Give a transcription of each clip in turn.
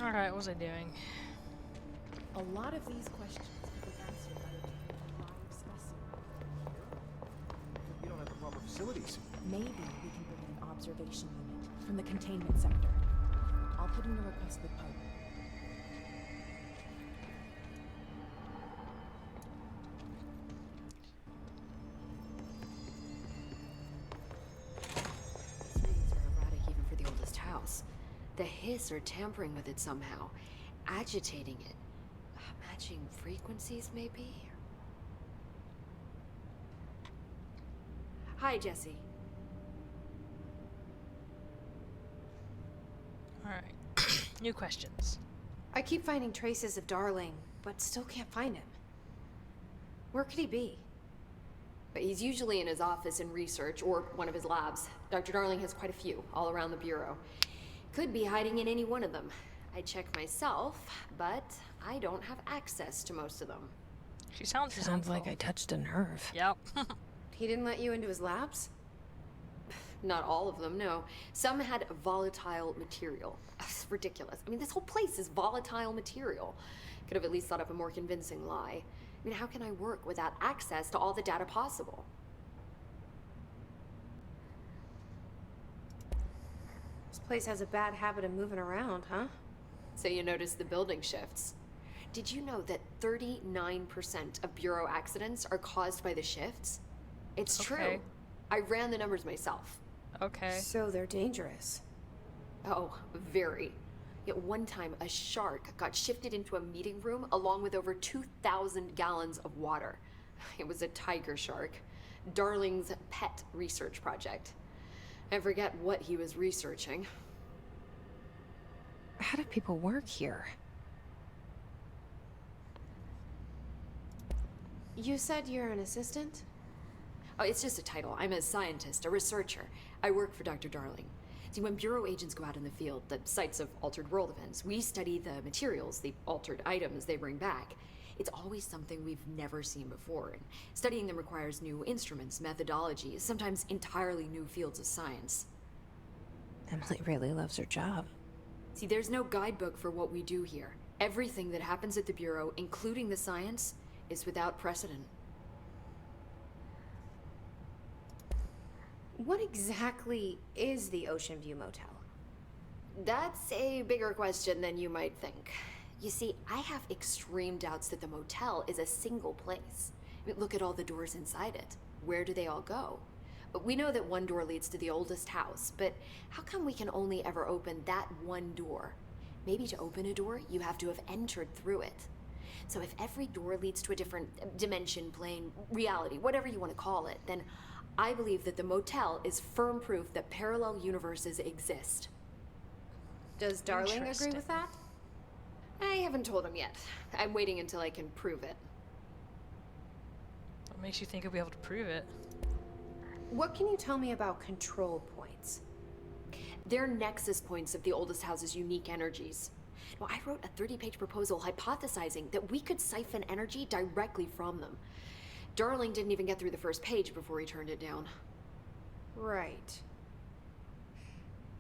Alright, what was I doing? A lot of these questions can be answered by obtaining a live specimen. We don't have the proper facilities. Maybe we can bring in an observation unit from the containment sector. I'll put in a request with Poe. These readings are erratic even for the oldest house. The hiss are tampering with it somehow, agitating it. Matching frequencies, maybe? Hi, Jesse. Alright. New questions. I keep finding traces of Darling, but still can't find him. Where could he be? But he's usually in his office in research or one of his labs. Dr. Darling has quite a few, all around the Bureau. Could be hiding in any one of them. I check myself, but I don't have access to most of them. She sounds Sounds like resentful. I touched a nerve. Yep. He didn't let you into his labs? Not all of them, no. Some had volatile material. It's ridiculous. I mean, this whole place is volatile material. Could have at least thought up a more convincing lie. I mean, how can I work without access to all the data possible? This place has a bad habit of moving around, huh? So you notice the building shifts. Did you know that 39% of Bureau accidents are caused by the shifts? It's Okay. true. I ran the numbers myself. Okay. So they're dangerous. Oh, very. Yet one time, a shark got shifted into a meeting room along with over 2,000 gallons of water. It was a tiger shark. Darling's pet research project. I forget what he was researching. How do people work here? You said you're an assistant? Oh, it's just a title. I'm a scientist, a researcher. I work for Dr. Darling. See, when Bureau agents go out in the field, the sites of altered world events, we study the materials, the altered items they bring back. It's always something we've never seen before, and studying them requires new instruments, methodologies, sometimes entirely new fields of science. Emily really loves her job. See, there's no guidebook for what we do here. Everything that happens at the Bureau, including the science, is without precedent. What exactly is the Ocean View Motel? That's a bigger question than you might think. You see, I have extreme doubts that the motel is a single place. I mean, look at all the doors inside it. Where do they all go? We know that one door leads to the oldest house, but how come we can only ever open that one door? Maybe to open a door, you have to have entered through it. So if every door leads to a different dimension, plane, reality, whatever you want to call it, then I believe that the motel is firm proof that parallel universes exist. Does Darling agree Interesting. with that? I haven't told him yet. I'm waiting until I can prove it. What makes you think you'll be able to prove it? What can you tell me about control points? They're nexus points of the oldest house's unique energies. Well, I wrote a 30-page proposal hypothesizing that we could siphon energy directly from them. Darling didn't even get through the first page before he turned it down. Right.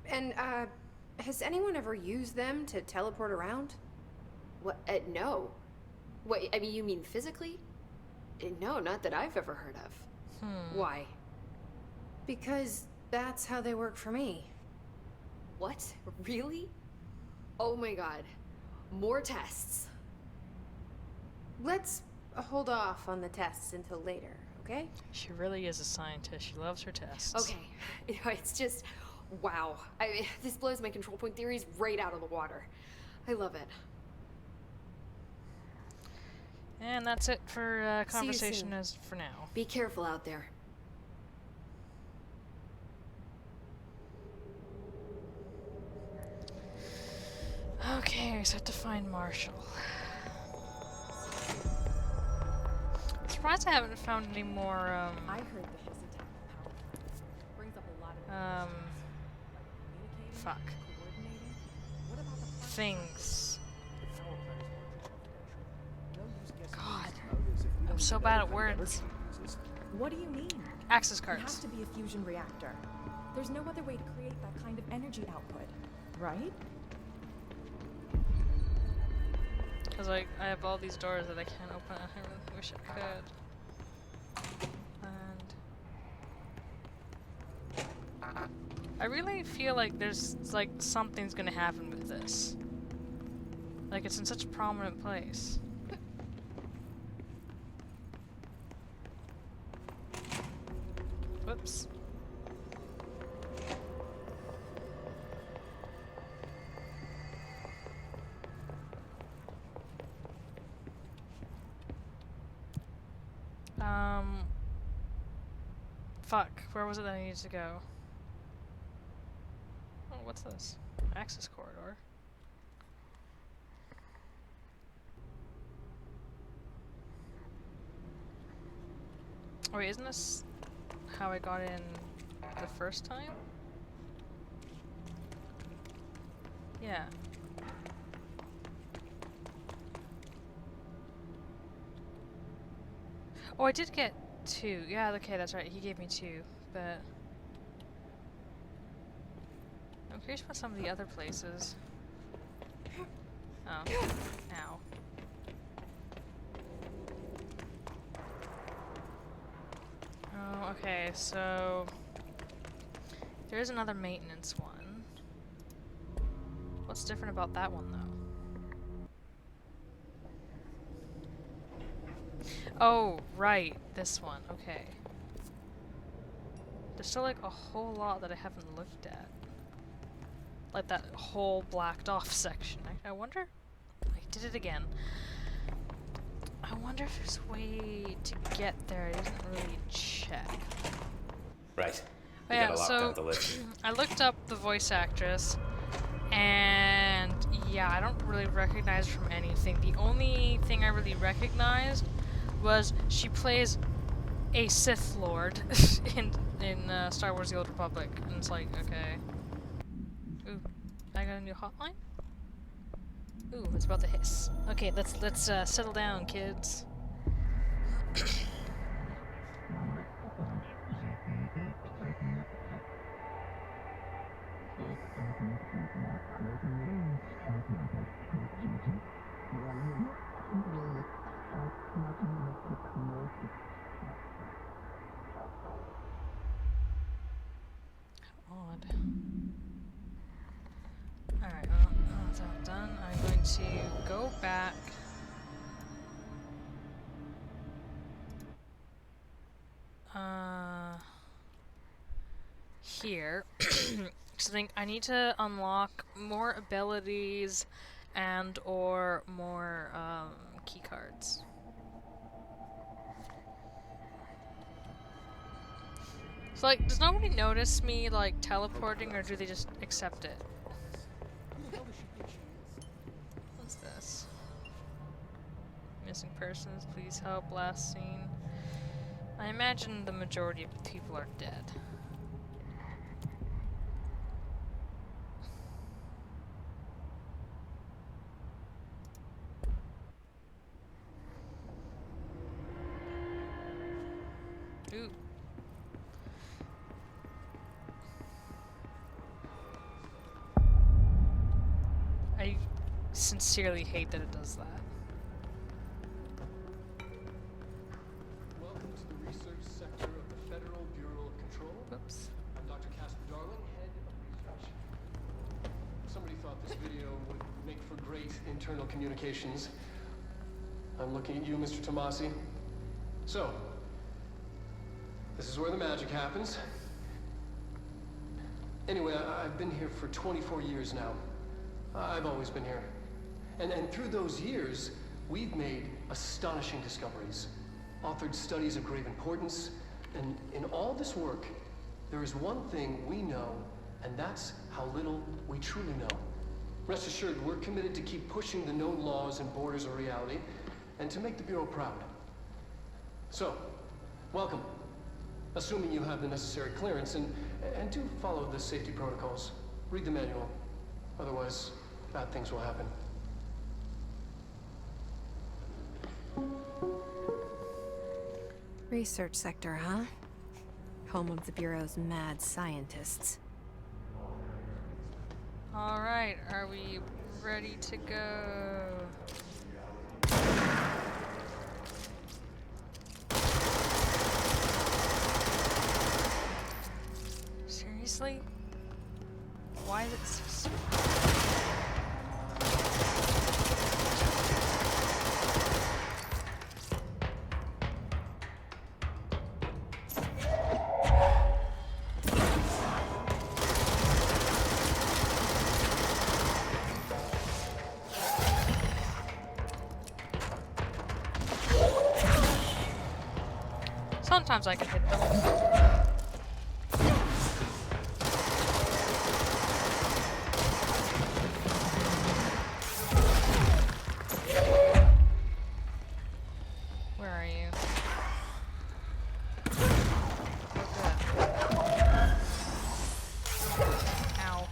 And, has anyone ever used them to teleport around? What? No. What, I mean, you mean physically? No, not that I've ever heard of. Why? Because that's how they work for me. What? Really? Oh my god. More tests. Let's hold off on the tests until later, okay? She really is a scientist. She loves her tests. Okay. It's just, wow. This blows my control point theories right out of the water. I love it. And that's it for See you conversation soon. as for now. Be careful out there. Okay, so I have to find Marshall. Surprised I haven't found any more, I heard the his attack on power plants. Brings up a lot of communicating, fuck. coordinating. What about the plant? Things. Power plant is more confidential. No use guessing God. these motives if we I'm don't so even bad know at what kind of words. energy it uses. What do you mean? Access It cards. has to be a fusion reactor. There's no other way to create that kind of energy output, right? because I have all these doors that I can't open. I really wish I could. And I really feel like there's like something's gonna happen with this. Like it's in such a prominent place. Whoops. Fuck. Where was it that I needed to go? Oh, what's this? Access corridor. Oh, wait, isn't this how I got in the first time? Yeah. Oh, I did get 2. Yeah, okay, that's right. He gave me 2, but I'm curious about some of the other places. Oh. Ow. Oh, okay, so there is another maintenance one. What's different about that one, though? Oh, right, this one, okay. There's still like a whole lot that I haven't looked at. Like that whole blacked off section. I wonder... I did it again. I wonder if there's a way to get there. I didn't really check. Right. Oh, You yeah, gotta lock so down the lift. I looked up the voice actress, and yeah, I don't really recognize her from anything. The only thing I really recognized was she plays a Sith Lord in Star Wars: The Old Republic, and it's like, okay. Ooh, I got a new hotline. Ooh, it's about to hiss. Okay, let's settle down, kids. Odd. Alright, well, that's all done. I'm going to go back. Here. So I think I need to unlock more abilities and or more key cards. So like, does nobody notice me like teleporting, or do they just accept it? Who the hell does she think she is? What's this? Missing persons, please help, last seen. I imagine the majority of people are dead. Ooh. I sincerely hate that it does that. Welcome to the research sector of the Federal Bureau of Control. Whoops. I'm Dr. Casper Darling, head of research. Somebody thought this video would make for great internal communications. I'm looking at you, Mr. Tomasi. So, this is where the magic happens. Anyway, I've been here for 24 years now. I've always been here. And through those years, we've made astonishing discoveries, authored studies of grave importance, and in all this work, there is one thing we know, and that's how little we truly know. Rest assured, we're committed to keep pushing the known laws and borders of reality, and to make the Bureau proud. So, welcome. Assuming you have the necessary clearance, and do follow the safety protocols. Read the manual. Otherwise, bad things will happen. Research sector, huh? Home of the Bureau's mad scientists. Alright, are we ready to go? Seriously? Why is it so... Sometimes I can hit them. Where are you? Oh, good. Ow.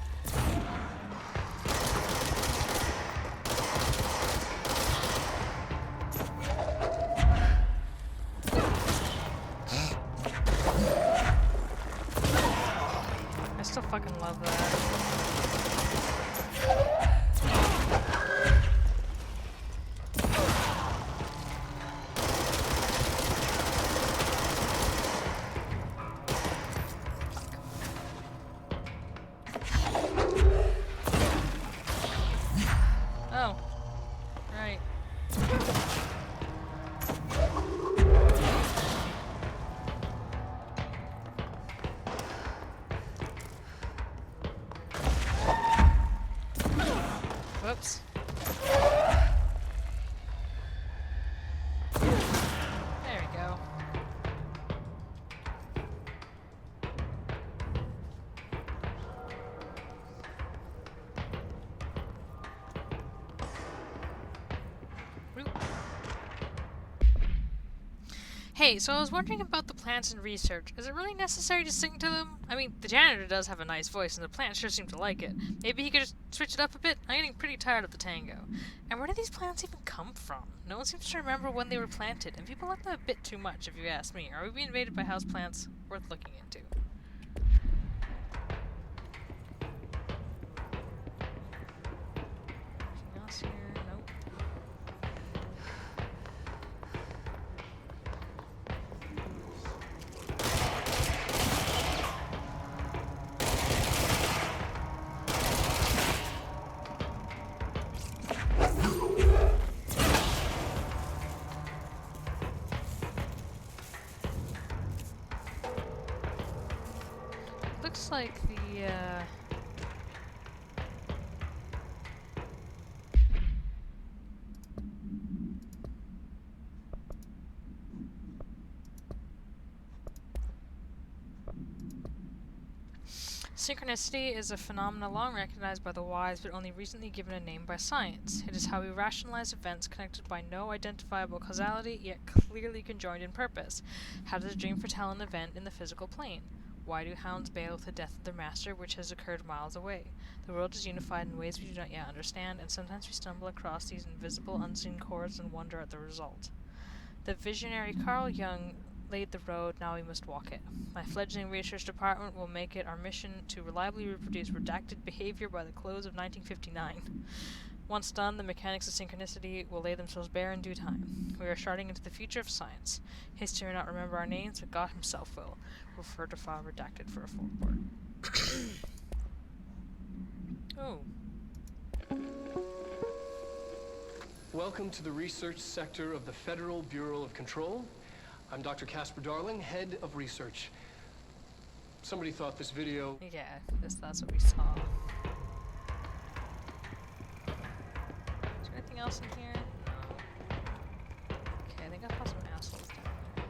I still fucking love that. Oh. Right. Whoops. There we go. Whoop. Hey, so I was wondering about the plants and research. Is it really necessary to sing to them? I mean, the janitor does have a nice voice, and the plants sure seem to like it. Maybe he could just switch it up a bit? I'm getting pretty tired of the tango. And where do these plants even come from? No one seems to remember when they were planted, and people like them a bit too much, if you ask me. Are we being invaded by houseplants? Worth looking into. Anything else here? Nope. Looks like the, synchronicity is a phenomenon long recognized by the wise but only recently given a name by science. It is how we rationalize events connected by no identifiable causality, yet clearly conjoined in purpose. How does a dream foretell an event in the physical plane? Why do hounds bail with the death of their master, which has occurred miles away? The world is unified in ways we do not yet understand, and sometimes we stumble across these invisible, unseen chords and wonder at the result. The visionary Carl Jung laid the road, now we must walk it. My fledgling research department will make it our mission to reliably reproduce redacted behavior by the close of 1959. Once done, the mechanics of synchronicity will lay themselves bare in due time. We are starting into the future of science. History may not remember our names, but God himself will. Refer to file redacted for a full report. Oh. Welcome to the research sector of the Federal Bureau of Control. I'm Dr. Casper Darling, head of research. Somebody thought this video... Yeah, that's what we saw. Is there anything else in here? No. Okay, I think I saw some assholes down there.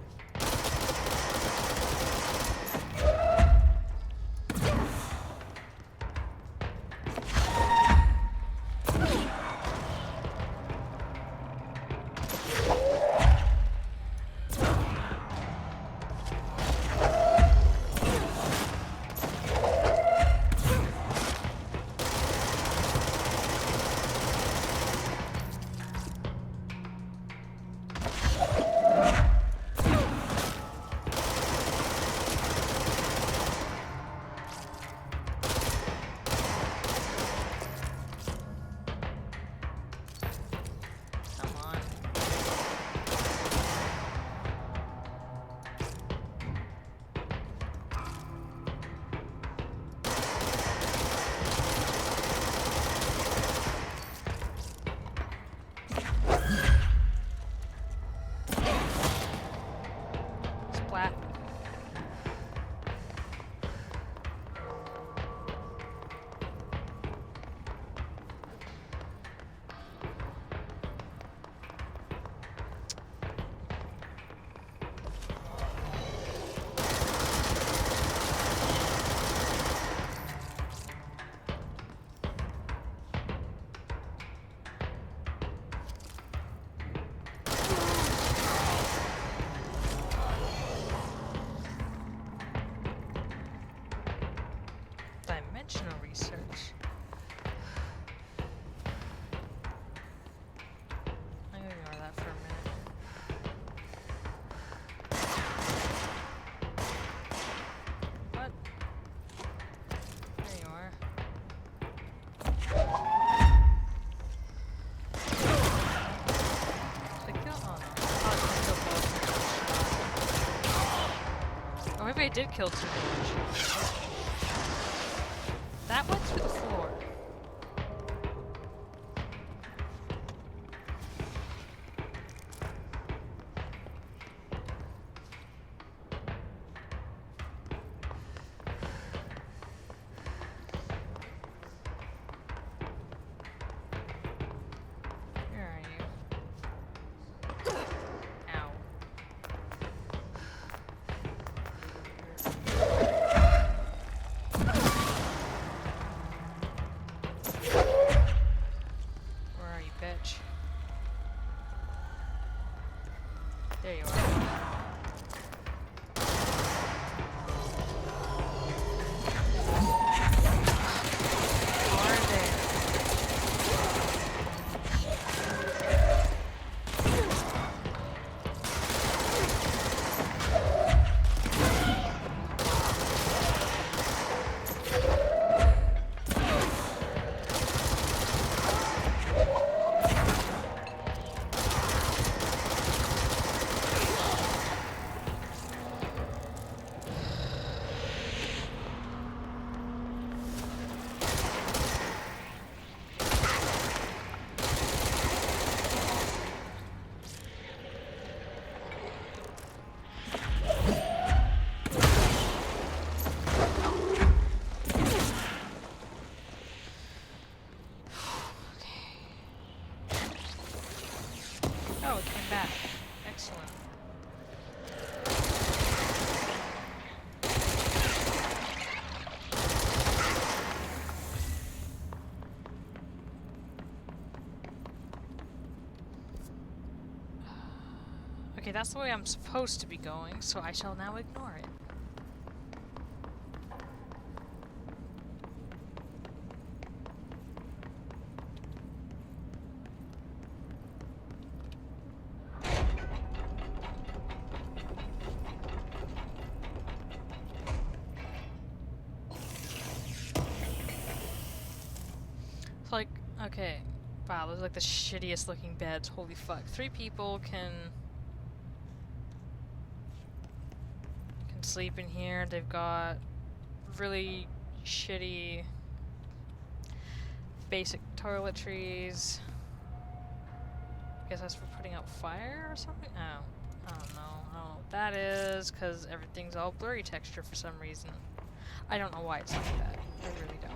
did kill two more. That went through the floor. Where are you? Ow. Where are you, bitch? There you are. Are there? Oh, it came back. Excellent. Okay, that's the way I'm supposed to be going, so I shall now ignore it. It's like, okay, wow, those are like the shittiest looking beds. Holy fuck. 3 people can sleep in here. They've got really shitty basic toiletries. I guess that's for putting out fire or something? Oh, I don't know. I don't know what that is, because everything's all blurry texture for some reason. I don't know why it's like that. I really don't.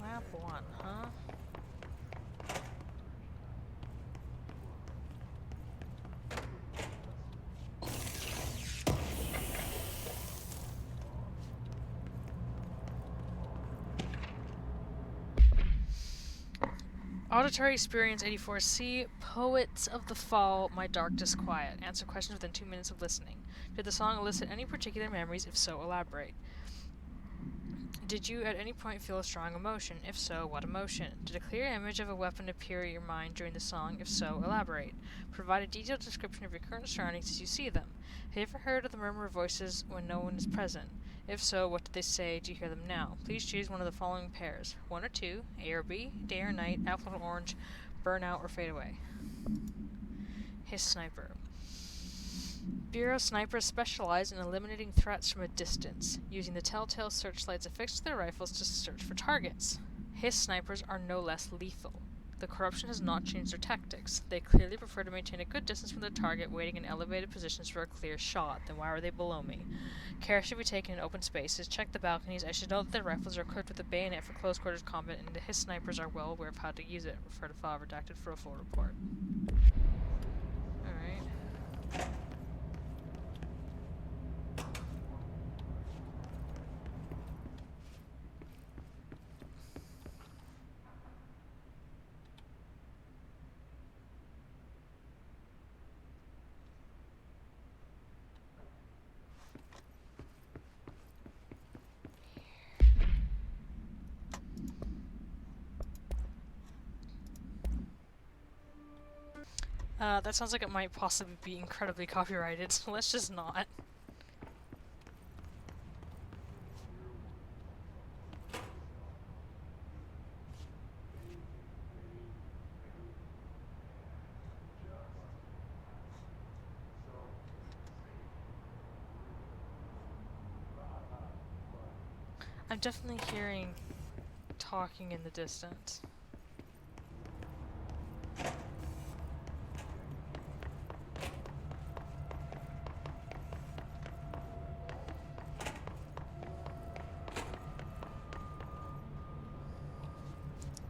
Lab 1, huh? Auditory Experience 84C, Poets of the Fall, My Darkest Quiet. Answer questions within 2 minutes of listening. Did the song elicit any particular memories? If so, elaborate. Did you at any point feel a strong emotion? If so, what emotion? Did a clear image of a weapon appear in your mind during the song? If so, elaborate. Provide a detailed description of your current surroundings as you see them. Have you ever heard of the murmur of voices when no one is present? If so, what did they say? Do you hear them now? Please choose one of the following pairs. 1 or 2, A or B, day or night, apple or orange, burn out or fade away. His sniper. Bureau snipers specialize in eliminating threats from a distance, using the telltale searchlights affixed to their rifles to search for targets. His snipers are no less lethal. The corruption has not changed their tactics. They clearly prefer to maintain a good distance from their target, waiting in elevated positions for a clear shot. Then why are they below me? Care should be taken in open spaces. Check the balconies. I should note that their rifles are equipped with a bayonet for close quarters combat, and his snipers are well aware of how to use it. Refer to file redacted for a full report. Alright. That sounds like it might possibly be incredibly copyrighted, so let's just not. I'm definitely hearing talking in the distance.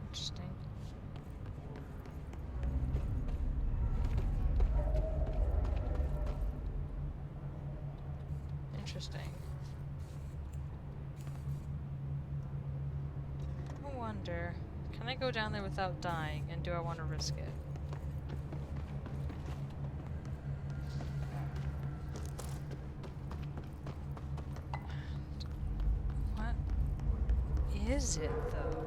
Interesting. Interesting. I wonder, can I go down there without dying, and do I want to risk it? What is it, though?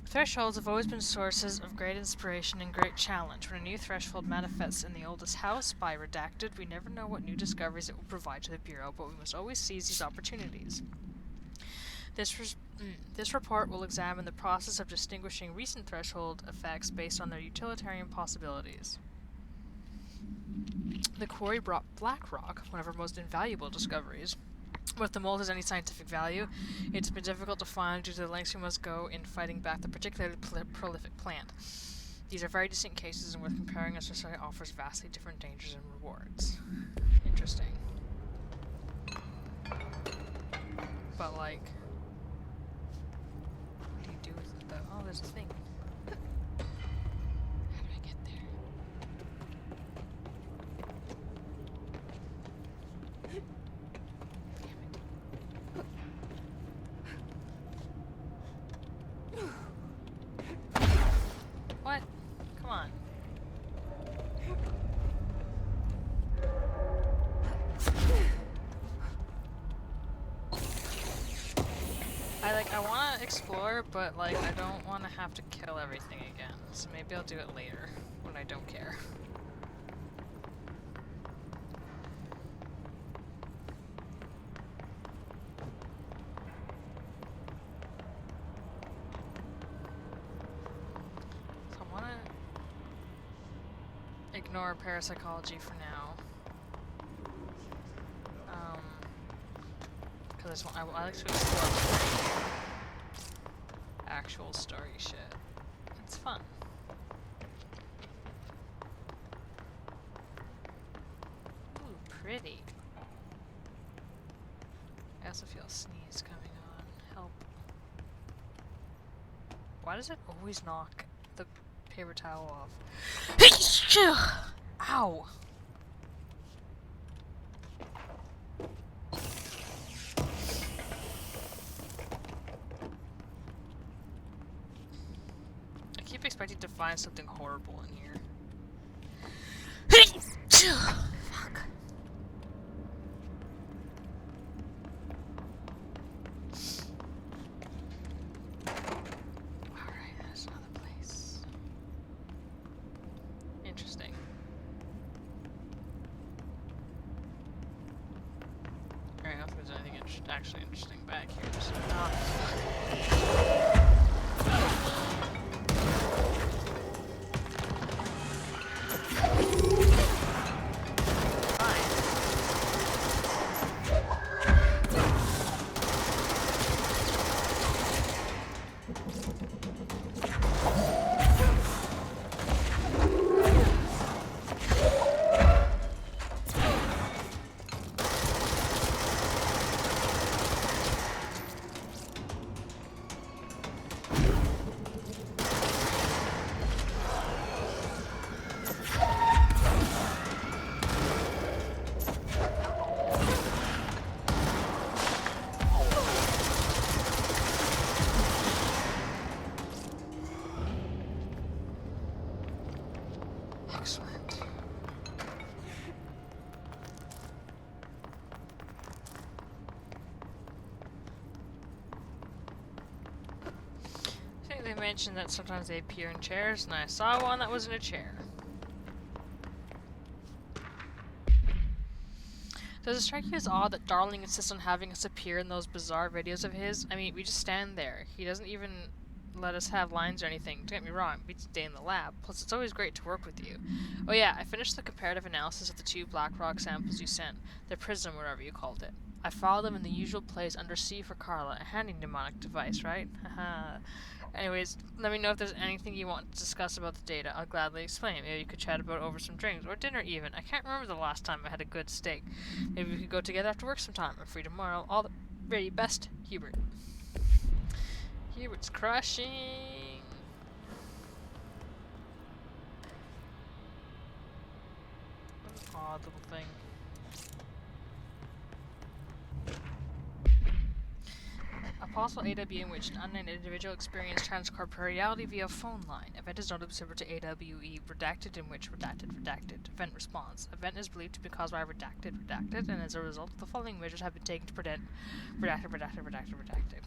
Thresholds have always been sources of great inspiration and great challenge. When a new threshold manifests in the oldest house, by redacted, we never know what new discoveries it will provide to the Bureau, but we must always seize these opportunities. This report will examine the process of distinguishing recent threshold effects based on their utilitarian possibilities. The quarry brought black rock, one of our most invaluable discoveries. But if the mold has any scientific value, it's been difficult to find due to the lengths we must go in fighting back the particularly prolific plant. These are very distinct cases, and worth comparing as society offers vastly different dangers and rewards. Interesting. But, like, what do you do with it, though? Oh, there's a thing. How do I get there? What? Come on. I wanna explore, but like I don't wanna have to kill everything again. So maybe I'll do it later when I don't care. So I wanna ignore parapsychology for now. Because I like to explore actual story shit. It's fun. Ooh, pretty. I also feel a sneeze coming on. Help. Why does it always knock the paper towel off? Ow! I keep expecting to find something horrible in here. Fuck. Alright, there's another place. Interesting. Alright, I don't think there's anything actually interesting back here. So, excellent. I think they mentioned that sometimes they appear in chairs, and I saw one that was in a chair. Does it strike you as odd that Darling insists on having us appear in those bizarre videos of his? I mean, we just stand there. He doesn't even let us have lines or anything. Don't get me wrong, it beats a day in the lab. Plus, it's always great to work with you. Oh yeah, I finished the comparative analysis of the 2 black rock samples you sent. The prism, whatever you called it. I followed them in the usual place under C for Carla, a handy mnemonic device, right? Haha. Anyways, let me know if there's anything you want to discuss about the data. I'll gladly explain. Maybe you could chat about it over some drinks, or dinner even. I can't remember the last time I had a good steak. Maybe we could go together after work sometime. I'm free tomorrow. All the very best, Hubert. Hubert's crushing. What an odd little thing. A possible AW in which an unnamed individual experienced transcorporeality via phone line. Event is notably similar to AWE redacted in which redacted. Event response. Event is believed to be caused by redacted, and as a result, the following measures have been taken to prevent redacted.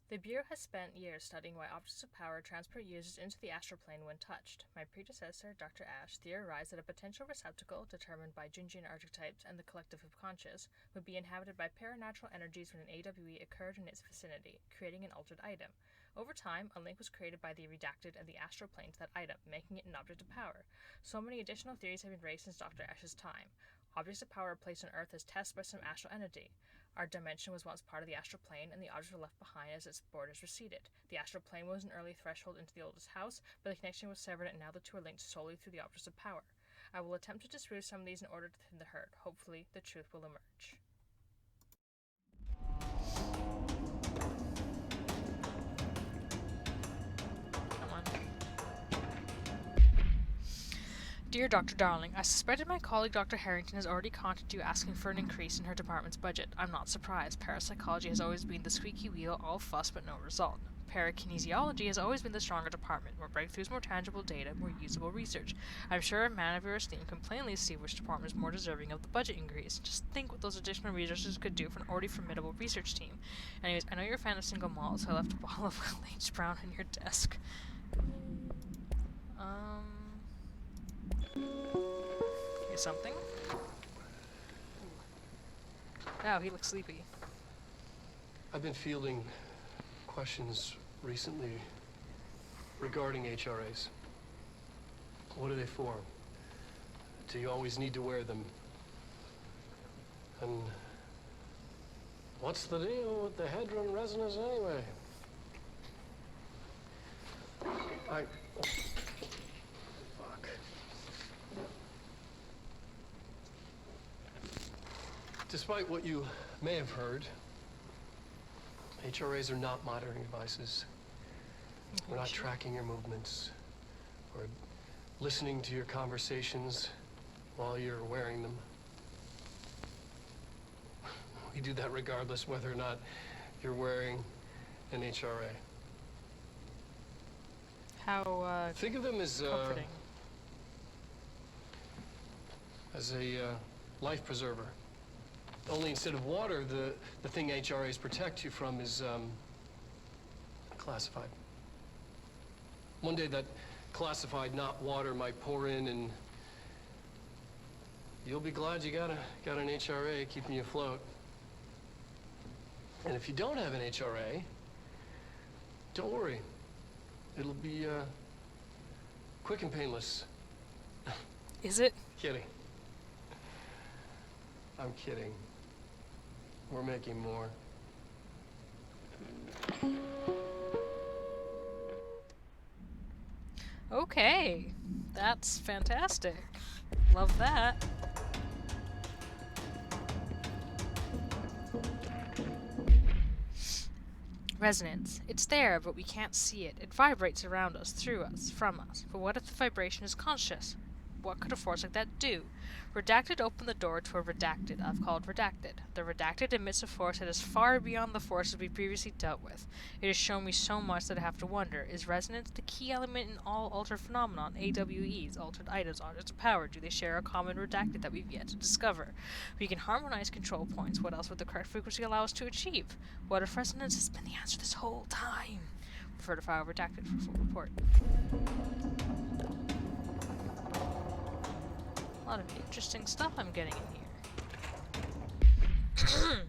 The Bureau has spent years studying why objects of power transport users into the astral plane when touched. My predecessor, Dr. Ash, theorized that a potential receptacle, determined by Jungian archetypes and the collective subconscious, would be inhabited by paranatural energies when an AWE occurred in its vicinity, creating an altered item. Over time, a link was created by the redacted and the astral plane to that item, making it an object of power. So many additional theories have been raised since Dr. Ash's time. Objects of power are placed on Earth as tests by some astral entity. Our dimension was once part of the astral plane, and the objects were left behind as its borders receded. The astral plane was an early threshold into the oldest house, but the connection was severed, and now the two are linked solely through the objects of power. I will attempt to disprove some of these in order to thin the herd. Hopefully, the truth will emerge. Come on. Dear Dr. Darling, I suspected my colleague Dr. Harrington has already contacted you asking for an increase in her department's budget. I'm not surprised. Parapsychology has always been the squeaky wheel, all fuss but no result. Parakinesiology has always been the stronger department. More breakthroughs, more tangible data, more usable research. I'm sure a man of your esteem can plainly see which department is more deserving of the budget increase. Just think what those additional resources could do for an already formidable research team. Anyways, I know you're a fan of single malts, so I left a bottle of H. Brown on your desk. Here's something. Oh, he looks sleepy. I've been fielding questions recently regarding HRAs. What are they for? Do you always need to wear them? And what's the deal with the Hedron resonance anyway? Fuck. Despite what you may have heard, HRAs are not monitoring devices. We're not tracking your movements or listening to your conversations while you're wearing them. We do that regardless whether or not you're wearing an HRA. How, Think of them as comforting. a life preserver. Only instead of water, the thing HRAs protect you from is classified. One day that classified, not water, might pour in, and you'll be glad you got an HRA keeping you afloat. And if you don't have an HRA, don't worry. It'll be quick and painless. Is it? Kidding. I'm kidding. We're making more. Okay. That's fantastic. Love that. Resonance. It's there, but we can't see it. It vibrates around us, through us, from us. But what if the vibration is conscious? What could a force like that do? Redacted opened the door to a redacted I've called redacted. The redacted emits a force that is far beyond the forces we previously dealt with. It has shown me so much that I have to wonder, is resonance the key element in all altered phenomenon, AWEs, altered items, objects of power? Do they share a common redacted that we've yet to discover? We can harmonize control points. What else would the correct frequency allow us to achieve? What if resonance has been the answer this whole time? Refer to file redacted for full report. A lot of interesting stuff I'm getting in here.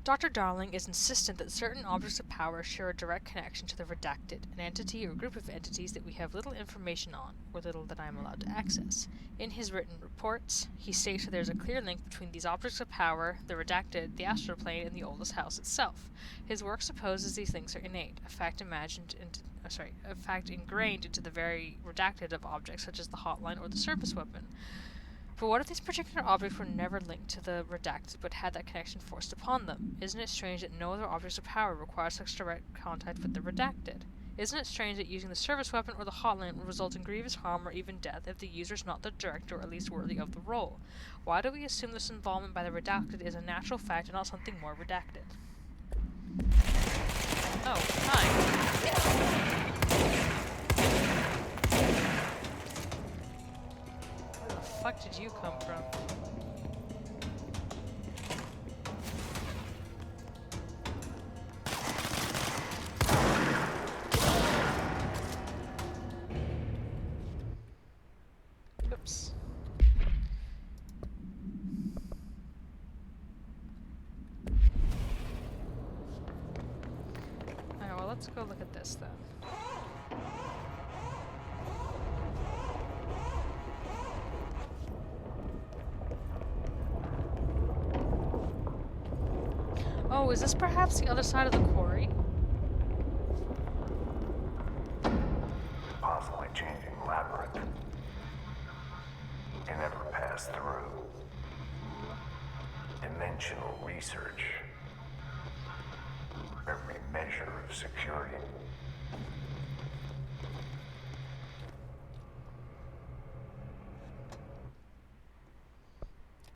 Dr. Darling is insistent that certain objects of power share a direct connection to the redacted, an entity or group of entities that we have little information on, or little that I am allowed to access. In his written reports, he states that there is a clear link between these objects of power, the redacted, the astral plane, and the oldest house itself. His work supposes these links are innate, a fact ingrained into the very redacted of objects such as the hotline or the service weapon. But what if these particular objects were never linked to the redacted but had that connection forced upon them? Isn't it strange that no other objects of power require such direct contact with the redacted? Isn't it strange that using the service weapon or the hotline will result in grievous harm or even death if the user is not the director or at least worthy of the role? Why do we assume this involvement by the redacted is a natural fact and not something more redacted? Oh, hi. Where the fuck did you come from? Oops. Alright, well, let's go look at this then. Oh, is this perhaps the other side of the quarry? Possibly changing labyrinth. Can never pass through. Dimensional research. Every measure of security.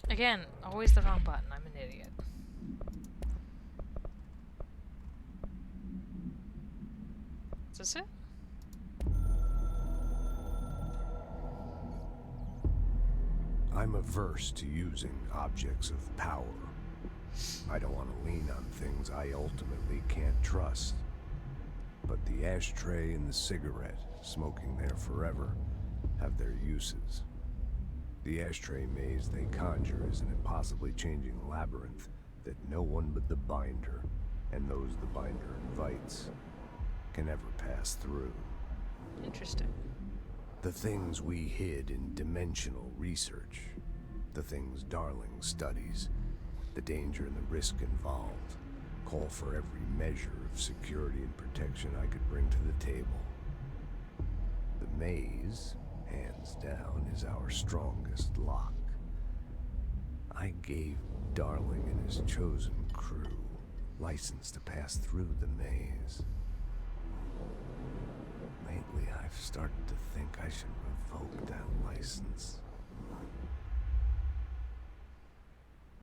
Again, always the wrong button. I'm an idiot. Is this it? I'm averse to using objects of power. I don't want to lean on things I ultimately can't trust. But the ashtray and the cigarette, smoking there forever, have their uses. The ashtray maze they conjure is an impossibly changing labyrinth that no one but the binder, and those the binder invites, can ever pass through. Interesting. The things we hid in dimensional research, the things Darling studies, the danger and the risk involved, call for every measure of security and protection I could bring to the table. The maze, hands down, is our strongest lock. I gave Darling and his chosen crew license to pass through the maze. Lately, I've started to think I should revoke that license.